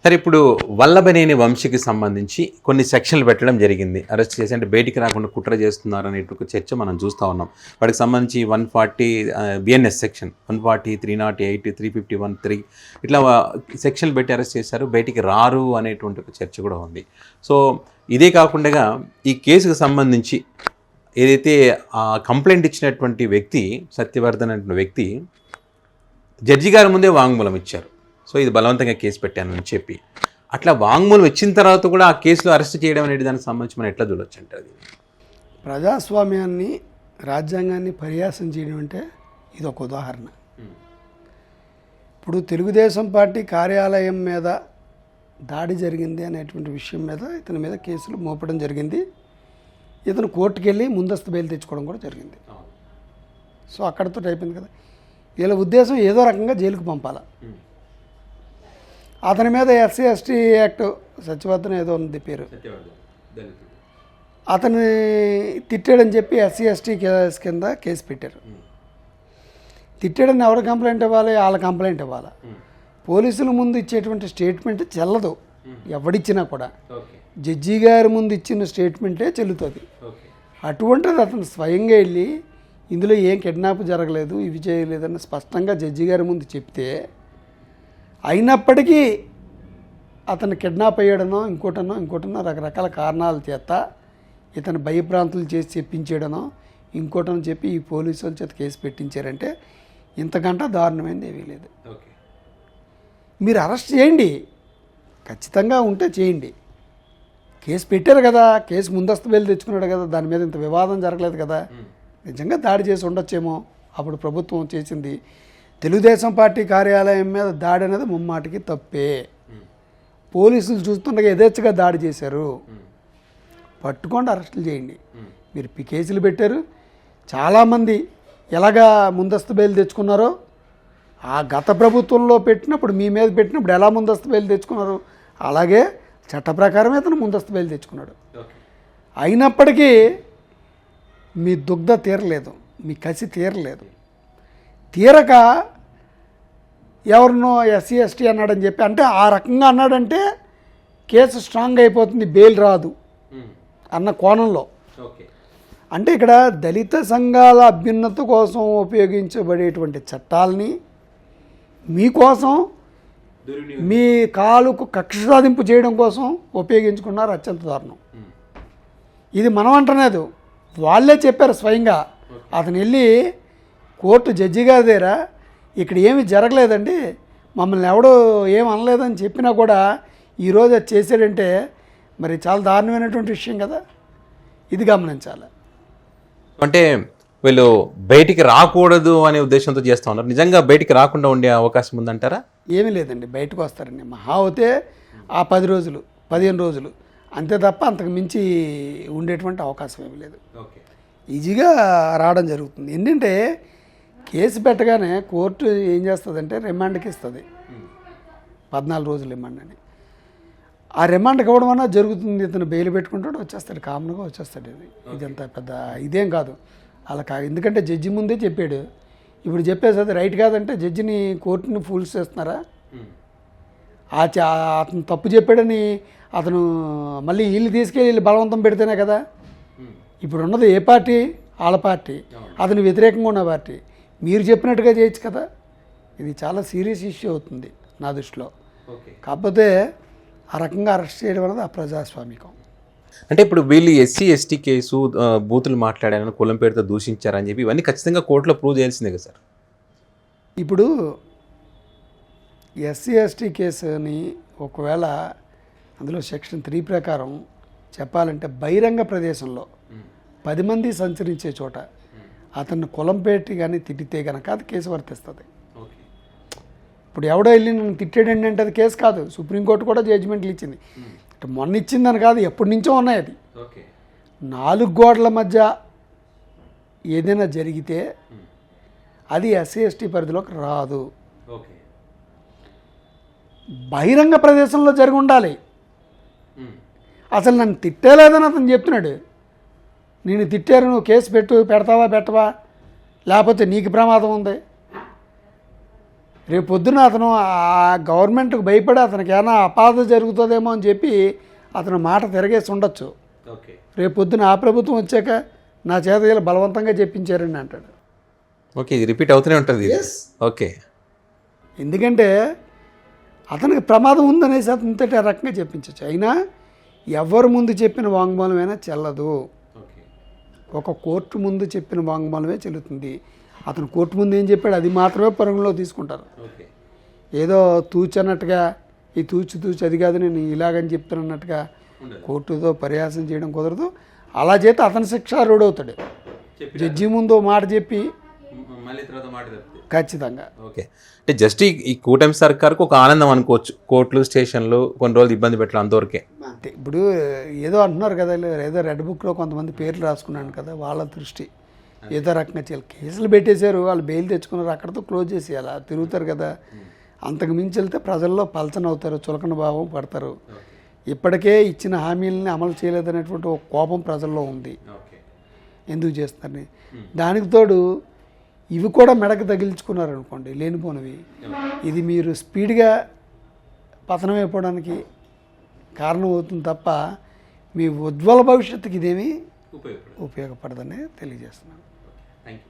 సరే, ఇప్పుడు వల్లభనేని వంశీకి సంబంధించి కొన్ని సెక్షన్లు పెట్టడం జరిగింది. అరెస్ట్ చేసి అంటే బయటికి రాకుండా కుట్ర చేస్తున్నారు అనేటువంటి చర్చ మనం చూస్తూ ఉన్నాం. వాటికి సంబంధించి 140 బిఎన్ఎస్ సెక్షన్, 140, 308, 351, 3 ఇట్లా సెక్షన్లు పెట్టి అరెస్ట్ చేశారు. బయటికి రారు అనేటువంటి ఒక చర్చ కూడా ఉంది. సో ఇదే కాకుండా ఈ కేసుకు సంబంధించి ఏదైతే కంప్లైంట్ ఇచ్చినటువంటి వ్యక్తి సత్యవర్ధన్ అనే వ్యక్తి జడ్జి గారి ముందే వాంగ్మూలం ఇచ్చారు. సో ఇది బలవంతంగా కేసు పెట్టాను అని చెప్పి అట్లా వాంగ్మూలం ఇచ్చిన తర్వాత కూడా ఆ కేసులో అరెస్ట్ చేయడం అనేది దానికి సంబంధించి మనం ఎట్లా చూడొచ్చు అంటే అది ప్రజాస్వామ్యాన్ని రాజ్యాంగాన్ని పరిహాసం చేయడం అంటే ఇది ఒక ఉదాహరణ. ఇప్పుడు తెలుగుదేశం పార్టీ కార్యాలయం మీద దాడి జరిగింది అనేటువంటి విషయం మీద ఇతని మీద కేసులు మోపడం జరిగింది. ఇతను కోర్టుకు వెళ్ళి ముందస్తు బెయిల్ తెచ్చుకోవడం కూడా జరిగింది. సో అక్కడితో అయిపోయింది కదా. వీళ్ళ ఉద్దేశం ఏదో రకంగా జైలుకు పంపాలా. అతని మీద ఎస్సీ ఎస్టీ యాక్ట్ సత్యవర్ధన్ ఏదో ఉంది పేరు, అతన్ని తిట్టాడని చెప్పి ఎస్సీ ఎస్టీ కేసు కింద కేసు పెట్టారు. తిట్టాడని ఎవరు కంప్లైంట్ ఇవ్వాలి? వాళ్ళ కంప్లైంట్ ఇవ్వాలి. పోలీసుల ముందు ఇచ్చేటువంటి స్టేట్మెంట్ చెల్లదు ఎవడిచ్చినా కూడా. జడ్జి గారి ముందు ఇచ్చిన స్టేట్మెంటే చెల్లుతుంది. అటువంటిది అతను స్వయంగా వెళ్ళి ఇందులో ఏం కిడ్నాప్ జరగలేదు, ఇవి చేయలేదని స్పష్టంగా జడ్జి గారి ముందు చెప్తే, అయినప్పటికీ అతను కిడ్నాప్ అయ్యాడనో ఇంకోటనో రకరకాల కారణాల చేత ఇతను భయభ్రాంతులు చేసి చెప్పించేయడనో ఇంకోటని చెప్పి ఈ పోలీసుల చేత కేసు పెట్టించారంటే ఇంతకంటే దారుణమైనది ఏమీ లేదు. మీరు అరెస్ట్ చేయండి, ఖచ్చితంగా ఉంటే చేయండి. కేసు పెట్టారు కదా, కేసు ముందస్తు బెయిల్ తెచ్చుకున్నాడు కదా, దాని మీద ఇంత వివాదం జరగలేదు కదా. నిజంగా దాడి చేసి ఉండొచ్చేమో. అప్పుడు ప్రభుత్వం చేసింది తెలుగుదేశం పార్టీ కార్యాలయం మీద దాడి అనేది ముమ్మాటికి తప్పే. పోలీసులు చూస్తుండగా యథేచ్ఛగా దాడి చేశారు. పట్టుకోండి, అరెస్టులు చేయండి. మీరు కేసులు పెట్టారు. చాలామంది ఎలాగా ముందస్తు బెయిల్ తెచ్చుకున్నారో ఆ గత ప్రభుత్వంలో పెట్టినప్పుడు మీ మీద పెట్టినప్పుడు ఎలా ముందస్తు బెయిల్ తెచ్చుకున్నారు అలాగే చట్ట ప్రకారం అతను ముందస్తు బెయిల్ తెచ్చుకున్నాడు. అయినప్పటికీ మీ దుగ్ధ తీరలేదు, మీ కసి తీరలేదు. తీరక ఎవరినో ఎస్సీ ఎస్టీ అన్నాడని చెప్పి అంటే ఆ రకంగా అన్నాడంటే కేసు స్ట్రాంగ్ అయిపోతుంది, బెయిల్ రాదు అన్న కోణంలో. అంటే ఇక్కడ దళిత సంఘాల అభ్యున్నత కోసం ఉపయోగించబడేటువంటి చట్టాలని మీకోసం మీ కాలుకు కక్ష సాధింపు చేయడం కోసం ఉపయోగించుకున్నారు. అత్యంత దారుణం. ఇది మనం అంటలేదు, వాళ్ళే చెప్పారు స్వయంగా. అతను వెళ్ళి కోర్టు జడ్జి గారి దగ్గర ఇక్కడ ఏమి జరగలేదండి, మమ్మల్ని ఎవడో ఏం అనలేదని చెప్పినా కూడా ఈరోజు అది చేసాడంటే మరి చాలా దారుణమైనటువంటి విషయం కదా. ఇది గమనించాలి. అంటే వీళ్ళు బయటికి రాకూడదు అనే ఉద్దేశంతో చేస్తూ ఉన్నారు. నిజంగా బయటికి రాకుండా ఉండే అవకాశం ఉందంటారా? ఏమీ లేదండి, బయటకు వస్తారండి. మహా అవుతే ఆ 10 రోజులు 15 రోజులు అంతే తప్ప అంతకు మించి ఉండేటువంటి అవకాశం ఏమీ లేదు. ఈజీగా రావడం జరుగుతుంది. ఏంటంటే కేసు పెట్టగానే కోర్టు ఏం చేస్తుందంటే రిమాండ్కి ఇస్తుంది, 14 రోజులు రిమాండ్ అని. ఆ రిమాండ్కి ఇవ్వడం వల్ల జరుగుతుంది. ఇతను బెయిల్ పెట్టుకుంటాడు, వచ్చేస్తాడు, కామన్గా వచ్చేస్తాడు. ఇదంతా పెద్ద ఇదేం కాదు అలా ఎందుకంటే జడ్జి ముందే చెప్పాడు. ఇప్పుడు చెప్పేసి అది రైట్ కాదంటే జడ్జిని కోర్టుని ఫూల్స్ చేస్తున్నారా? అతను తప్పు చెప్పాడని అతను మళ్ళీ వీళ్ళు తీసుకెళ్ళి బలవంతం పెడితేనే కదా. ఇప్పుడు ఉన్నది ఏ పార్టీ? వాళ్ళ పార్టీ, అతను వ్యతిరేకంగా ఉన్న పార్టీ. మీరు చెప్పినట్టుగా చేయొచ్చు కదా. ఇది చాలా సీరియస్ ఇష్యూ అవుతుంది నా దృష్టిలో. కాకపోతే ఆ రకంగా అరెస్ట్ చేయడం అనేది అప్రజాస్వామికం. అంటే ఇప్పుడు వీళ్ళు ఎస్సీ ఎస్టీ కేసు బూతులు మాట్లాడారని, కులం పేరుతో దూషించారని చెప్పి ఇవన్నీ ఖచ్చితంగా కోర్టులో ప్రూవ్ చేయాల్సిందే కదా సార్. ఇప్పుడు ఎస్సీ ఎస్టీ కేసుని ఒకవేళ అందులో సెక్షన్ 3 ప్రకారం చెప్పాలంటే బహిరంగ ప్రదేశంలో 10 మంది సంచరించే చోట అతన్ని కులం పెట్టి కానీ తిట్టితే కనుక అది కేసు వర్తిస్తుంది. ఇప్పుడు ఎవడో వెళ్ళి నన్ను తిట్టాడండి అంటే అది కేసు కాదు. సుప్రీంకోర్టు కూడా జడ్జిమెంట్లు ఇచ్చింది. మొన్న ఇచ్చిందని కాదు, ఎప్పటి నుంచో ఉన్నాయి. అది 4 గోడల మధ్య ఏదైనా జరిగితే అది ఎస్సీ ఎస్టీ పరిధిలోకి రాదు. బహిరంగ ప్రదేశంలో జరిగి ఉండాలి. అసలు నన్ను తిట్టేలేదని అతను చెప్తున్నాడు. నేను తిట్టారు, నువ్వు కేసు పెడతావా పెట్టవా, లేకపోతే నీకు ప్రమాదం ఉంది. రేపు పొద్దున అతను ఆ గవర్నమెంట్కి భయపడి అతనికి ఏమైనా అపాధ జరుగుతుందేమో అని చెప్పి అతను మాట తిరగేసి ఉండొచ్చు. ఓకే రేపు పొద్దున ఆ ప్రభుత్వం వచ్చాక నా చేత ఇలా బలవంతంగా చెప్పించారని అంటాడు. ఓకే ఇది రిపీట్ అవుతూనే ఉంటుంది. ఓకే ఎందుకంటే అతనికి ప్రమాదం ఉందనేసి అతనితోటి ఆ రకంగా చెప్పించవచ్చు. అయినా ఎవరు ముందు చెప్పిన వాంగ్మూలమైనా చెల్లదు. ఓకే ఒక కోర్టు ముందు చెప్పిన వాంగ్మూలమే చెల్లుతుంది. అతను కోర్టు ముందు ఏం చెప్పాడు అది మాత్రమే పరిగణలో తీసుకుంటారు. ఓకే ఏదో తూచన్నట్టుగా ఈ తూచి అది కాదు నేను ఇలాగని చెప్తున్నట్టుగా కోర్టుతో పరిహాసం చేయడం కుదరదు. అలా చేస్తే అతని శిక్షార్హుడు అవుతాడు. జడ్జి ముందు ఓ మాట చెప్పి మళ్ళీ తర్వాత మాట చెప్తే ఖచ్చితంగా. ఓకే అంటే జస్ట్ ఈ కూటమి సర్కార్కు ఒక ఆనందం అనుకోవచ్చు. కోర్టులు స్టేషన్లు కొన్ని రోజులు ఇబ్బంది పెట్టడం అంతవరకే. అంటే ఇప్పుడు ఏదో అంటున్నారు కదా, ఏదో రెడ్ బుక్లో కొంతమంది పేర్లు రాసుకున్నాను కదా, వాళ్ళ దృష్టి ఏదో రకంగా చేయాలి. కేసులు పెట్టేశారు, వాళ్ళు బెయిల్ తెచ్చుకున్నారు, అక్కడితో క్లోజ్ చేసేయాలి. తిరుగుతారు కదా, అంతకు మించి వెళ్తే ప్రజల్లో పలచన అవుతారు, చులకన భావం పడతారు. ఇప్పటికే ఇచ్చిన హామీలని అమలు చేయలేదనేటువంటి ఒక కోపం ప్రజల్లో ఉంది. ఎందుకు చేస్తున్నారని. దానికి తోడు ఇవి కూడా మెడకు తగిలించుకున్నారు అనుకోండి లేనిపోనివి, ఇది మీరు స్పీడ్గా పతనం అయిపోవడానికి కారణం అవుతుంది తప్ప మీ ఉజ్వల భవిష్యత్తుకి ఇదేమీ ఉపయోగపడదని తెలియజేస్తున్నాను. Thank you.